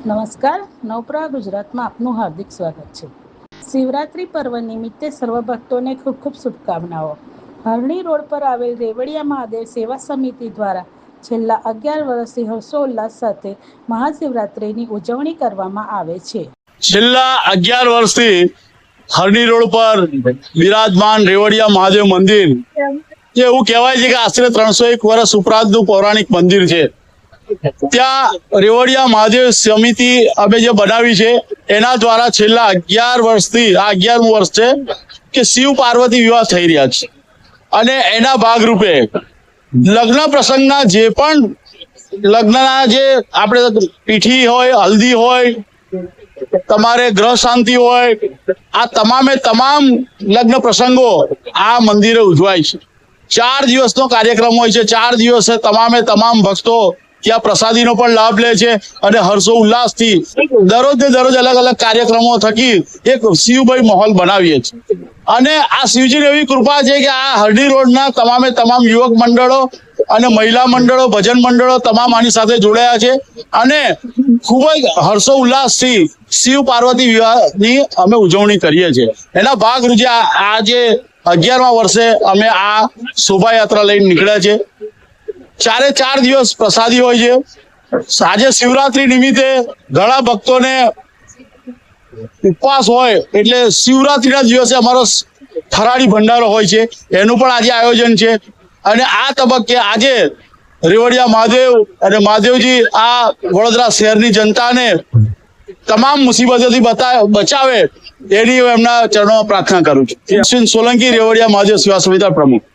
નમસ્કાર, નવપ્રવાહ ગુજરાતમાં આપનું હાર્દિક સ્વાગત છે। શિવરાત્રી પર્વ નિમિત્તે સર્વ ભક્તોને ખૂબ ખૂબ શુભકામનાઓ। હરણી રોડ પર આવેલ રેવડિયા મહાદેવ સેવા સમિતિ દ્વારા છેલ્લા 11 વર્ષથી હર્ષોલ્લાસ સાથે મહાશિવરાત્રીની ઉજવણી કરવામાં આવે છે। છેલ્લા 11 વર્ષથી હરણી રોડ પર બિરાજમાન રેવડિયા મહાદેવ મંદિર જે એવું કહેવાય છે કે આશરે 301 વર્ષ ઉપરાંતનું પૌરાણિક મંદિર છે। ત્યાં રેવડિયા મહાદેવ સમિતિ અમે જે બનાવી છે એના દ્વારા છેલ્લા 11 વર્ષથી આ 11મું વર્ષ છે કે શિવ પાર્વતી વિવાહ થઈ રહ્યા છે અને એના ભાગરૂપે લગ્ન પ્રસંગના જે પણ લગ્નના જે આપણે પીઠી હોય, હલ્દી હોય, તમારે ગ્રહ શાંતિ હોય, આ તમામે તમામ લગ્ન પ્રસંગો આ મંદિરે ઉજવાય છે। 4 દિવસનો કાર્યક્રમ હોય છે। 4 દિવસે તમામે તમામ ભક્તો ત્યાં પ્રસાદીનો પણ લાભ લે છે અને હર્ષો ઉલ્લાસથી દરરોજ અલગ અલગ કાર્યક્રમો થકી એક શિવભાઈ માહોલ બનાવીએ છીએ। અને આ શિવજીની એવી કૃપા છે કે આ હરણી રોડના તમામે તમામ યુવક મંડળો અને મહિલા મંડળો, ભજન મંડળો તમામ આની સાથે જોડાયા છે અને ખૂબ જ હર્ષો ઉલ્લાસથી શિવ પાર્વતી વિવાહની અમે ઉજવણી કરીએ છીએ। એના ભાગરૂપે આજે 11મા વર્ષે અમે આ શોભાયાત્રા લઈને નીકળ્યા છે। 4 દિવસ પ્રસાદી હોય છે। આજે શિવરાત્રી નિમિત્તે ઘણા ભક્તોને ઉપવાસ હોય એટલે શિવરાત્રીના દિવસે અમારો ફરાળી ભંડારો હોય છે, એનું પણ આજે આયોજન છે। અને આ તબક્કે આજે રેવડિયા મહાદેવ અને મહાદેવજી આ વડોદરા શહેરની જનતાને તમામ મુસીબતોથી બચાવે એની એમના ચરણોમાં પ્રાર્થના કરું છું। સોલંકી, રેવડિયા મહાદેવ સેવા સમિતિ પ્રમુખ।